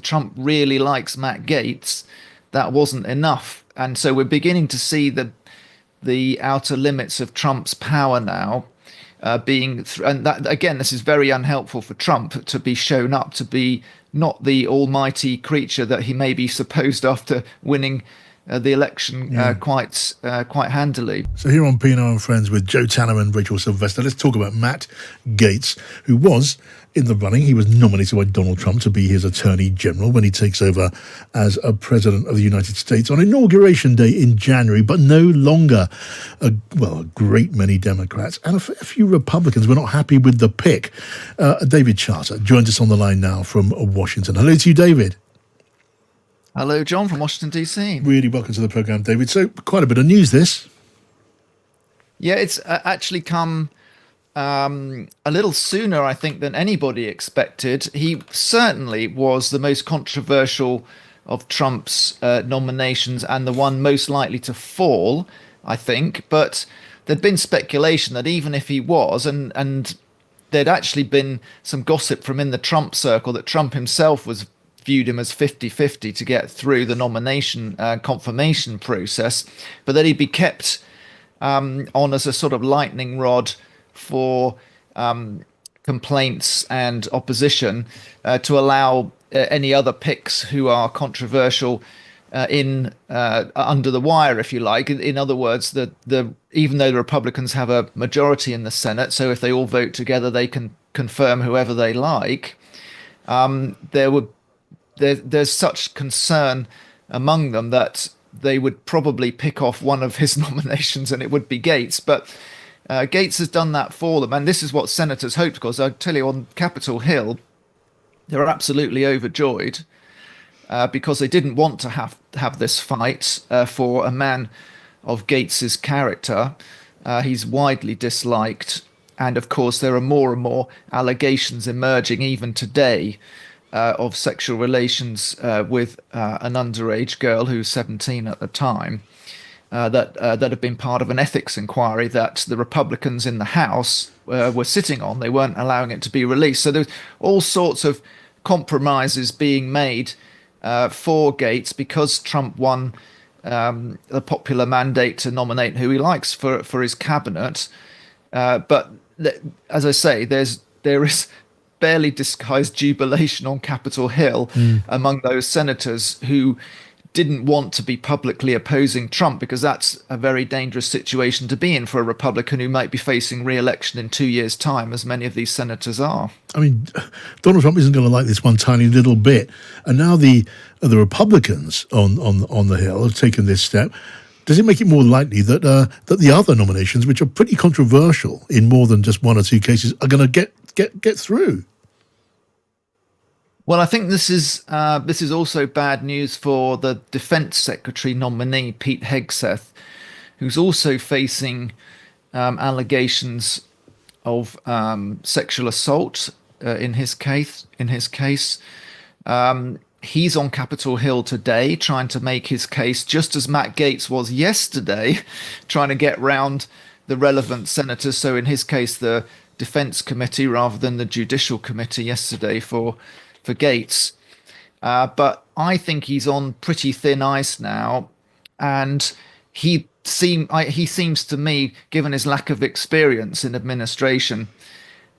Trump really likes Matt Gaetz, that wasn't enough. And so we're beginning to see the outer limits of Trump's power now and that again, this is very unhelpful for Trump to be shown up to be not the almighty creature that he may be supposed after winning the election quite handily. So here on P&R and Friends with Joe Tanner and Rachel Sylvester, let's talk about Matt Gaetz, who was in the running. He was nominated by Donald Trump to be his Attorney General when he takes over as a President of the United States on Inauguration Day in January, but no longer. A great many Democrats and a few Republicans were not happy with the pick. David Charter joins us on the line now from Washington. Hello to you, David. Hello, John, from Washington, D.C. Really welcome to the programme, David. So quite a bit of news, this. Yeah, it's actually come a little sooner, I think, than anybody expected. He certainly was the most controversial of Trump's nominations and the one most likely to fall, I think. But there'd been speculation that even if he was, and there'd actually been some gossip from in the Trump circle that Trump himself viewed him as 50-50 to get through the nomination confirmation process, but that he'd be kept on as a sort of lightning rod for complaints and opposition to allow any other picks who are controversial under the wire, if you like. In other words, even though the Republicans have a majority in the Senate, so if they all vote together, they can confirm whoever they like. There's such concern among them that they would probably pick off one of his nominations, and it would be Gaetz. But Gaetz has done that for them, and this is what senators hoped. Because I tell you, on Capitol Hill, they're absolutely overjoyed because they didn't want to have this fight for a man of Gaetz's character. He's widely disliked, and of course, there are more and more allegations emerging even today of sexual relations with an underage girl who's 17 at the time, that have been part of an ethics inquiry that the Republicans in the House were sitting on. They weren't allowing it to be released. So there's all sorts of compromises being made for Gaetz because Trump won the popular mandate to nominate who he likes for his cabinet. But as I say, there is barely disguised jubilation on Capitol Hill among those senators who didn't want to be publicly opposing Trump, because that's a very dangerous situation to be in for a Republican who might be facing re-election in 2 years' time, as many of these senators are. I mean, Donald Trump isn't going to like this one tiny little bit. And now the Republicans on the Hill have taken this step. Does it make it more likely that the other nominations, which are pretty controversial in more than just one or two cases, are going to get through? Well, I think this is also bad news for the Defense Secretary nominee, Pete Hegseth, who's also facing allegations of sexual assault in his case. He's on Capitol Hill today trying to make his case, just as Matt Gaetz was yesterday, trying to get round the relevant senators. So in his case, the Defense Committee rather than the Judicial Committee yesterday for Gaetz. But I think he's on pretty thin ice now, and he seems to me, given his lack of experience in administration,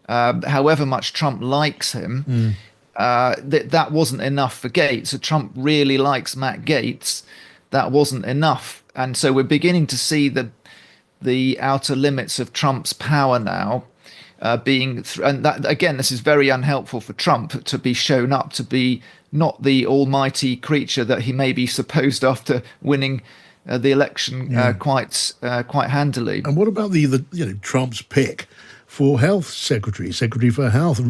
however much Trump likes him, that wasn't enough for Gaetz. So Trump really likes Matt Gaetz. That wasn't enough. And so we're beginning to see the outer limits of Trump's power now and that again, this is very unhelpful for Trump to be shown up to be not the almighty creature that he may be supposed after winning the election quite handily. And what about the Trump's pick for Health Secretary for Health,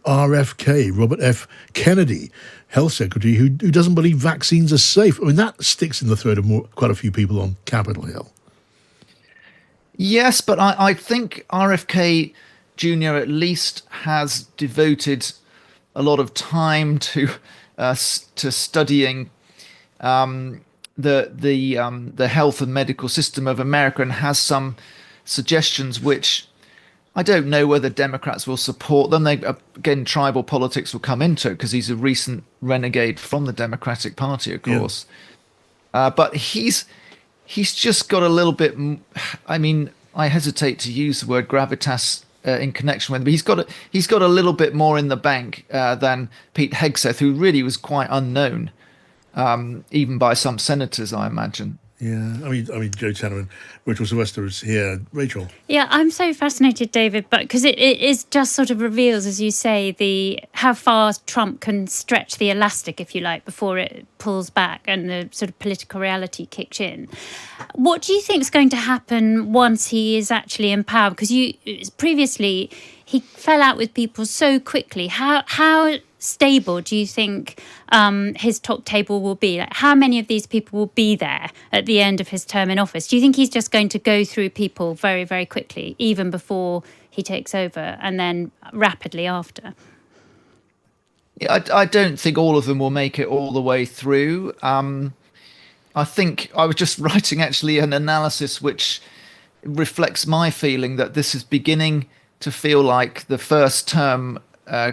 RFK, Robert F. Kennedy, Health Secretary, who doesn't believe vaccines are safe? I mean, that sticks in the throat of quite a few people on Capitol Hill. Yes, but I think RFK Jr. at least has devoted a lot of time to studying the health and medical system of America, and has some suggestions which I don't know whether Democrats will support them. They, again, tribal politics will come into it because he's a recent renegade from the Democratic Party, of course. But he's just got a little bit. I mean, I hesitate to use the word gravitas in connection with him, but he's got a little bit more in the bank than Pete Hegseth, who really was quite unknown, even by some senators, I imagine. Yeah, I mean, Joe Tanner and Rachel Sylvester is here. Rachel. Yeah, I'm so fascinated, David, but because it is just sort of reveals, as you say, the how far Trump can stretch the elastic, if you like, before it pulls back and the sort of political reality kicks in. What do you think is going to happen once he is actually in power? Because previously he fell out with people so quickly. How stable do you think his top table will be? Like, how many of these people will be there at the end of his term in office? Do you think he's just going to go through people very, very quickly, even before he takes over, and then rapidly after? Yeah, I don't think all of them will make it all the way through. I think I was just writing actually an analysis which reflects my feeling that this is beginning to feel like the first term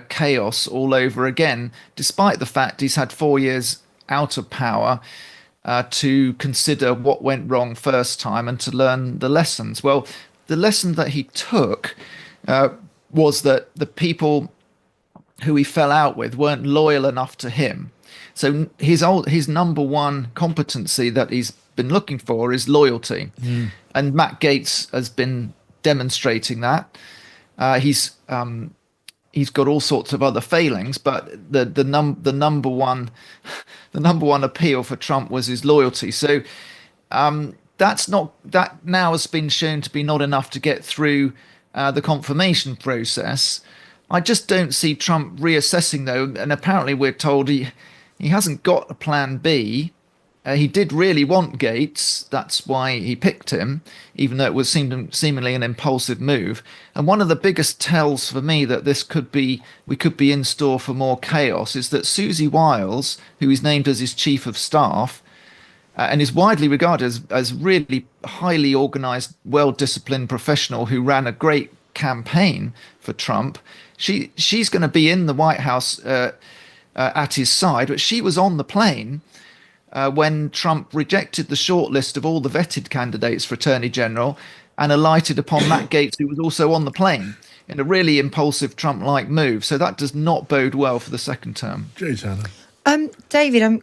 chaos all over again, despite the fact he's had 4 years out of power to consider what went wrong first time and to learn the lessons. Well, the lesson that he took was that the people who he fell out with weren't loyal enough to him. So his number one competency that he's been looking for is loyalty, and Matt Gaetz has been demonstrating that. He's got all sorts of other failings, but the number one appeal for Trump was his loyalty. So that now has been shown to be not enough to get through the confirmation process. I just don't see Trump reassessing though, and apparently we're told he hasn't got a plan B. He did really want Gaetz. That's why he picked him, even though it was seemingly an impulsive move. And one of the biggest tells for me that we could be in store for more chaos is that Susie Wiles, who is named as his chief of staff, and is widely regarded as really highly organized, well-disciplined professional who ran a great campaign for Trump. She's going to be in the White House at his side, but she was on the plane when Trump rejected the shortlist of all the vetted candidates for Attorney General and alighted upon Matt Gaetz, who was also on the plane, in a really impulsive Trump-like move. So that does not bode well for the second term. Joe Tanner. David,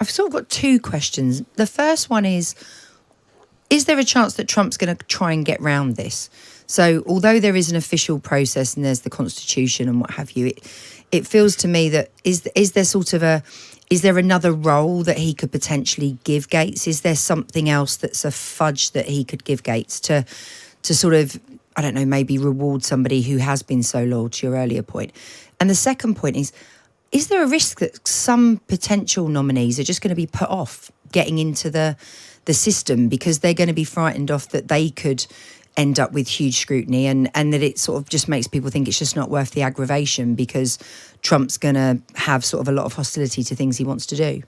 I've sort of got two questions. The first one is there a chance that Trump's going to try and get round this? So although there is an official process and there's the Constitution and what have you, it feels to me that is there another role that he could potentially give Gaetz? Is there something else that's a fudge that he could give Gaetz to sort of, I don't know, maybe reward somebody who has been so loyal, to your earlier point? And the second point is there a risk that some potential nominees are just going to be put off getting into the system because they're going to be frightened off that they could end up with huge scrutiny and that it sort of just makes people think it's just not worth the aggravation because Trump's going to have sort of a lot of hostility to things he wants to do?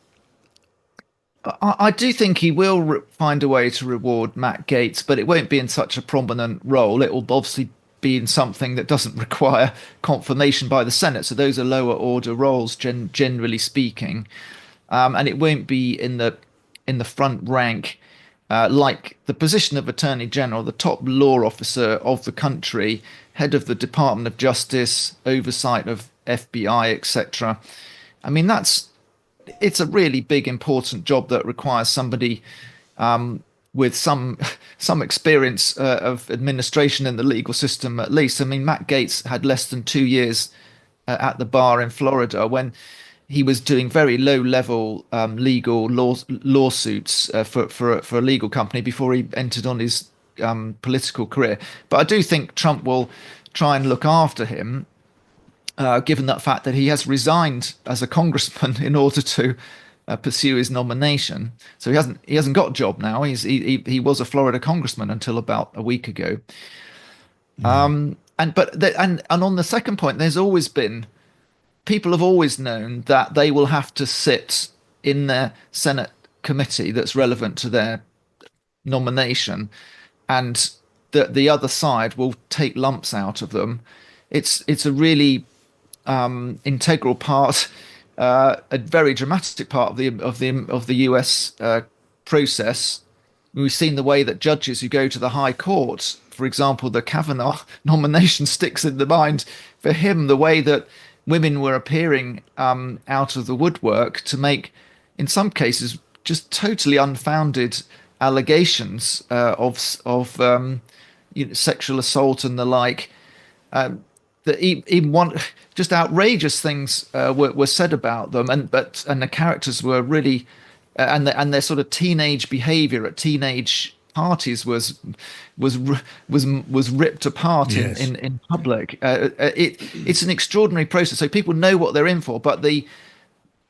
I do think he will find a way to reward Matt Gaetz, but it won't be in such a prominent role. It will obviously be in something that doesn't require confirmation by the Senate. So those are lower order roles, generally speaking. And it won't be in the front rank like the position of Attorney General, the top law officer of the country, head of the Department of Justice, oversight of FBI, etc. I mean, it's a really big, important job that requires somebody with some experience of administration in the legal system, at least. I mean, Matt Gaetz had less than 2 years at the bar in Florida when he was doing very low-level legal lawsuits for a legal company before he entered on his political career. But I do think Trump will try and look after him, given that fact that he has resigned as a congressman in order to pursue his nomination. So he hasn't got a job now. He was a Florida congressman until about a week ago. And on the second point, there's always been. People have always known that they will have to sit in their Senate committee that's relevant to their nomination and that the other side will take lumps out of them. It's a really integral part, a very dramatic part of the US process. We've seen the way that judges who go to the High Court, for example, the Kavanaugh nomination sticks in the mind for him, the way that women were appearing out of the woodwork to make, in some cases, just totally unfounded allegations of sexual assault and the like. That even one just outrageous things were said about them, and the characters were really and their sort of teenage behavior at teenage parties was ripped apart in public. It's an extraordinary process. So people know what they're in for, but the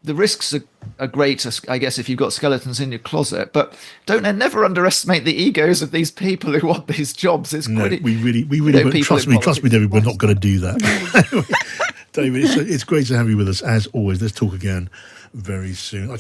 risks are great, I guess, if you've got skeletons in your closet. But never underestimate the egos of these people who want these jobs. It's no, quite, we really trust me, David. We're not going to do that. David, it's great to have you with us as always. Let's talk again very soon.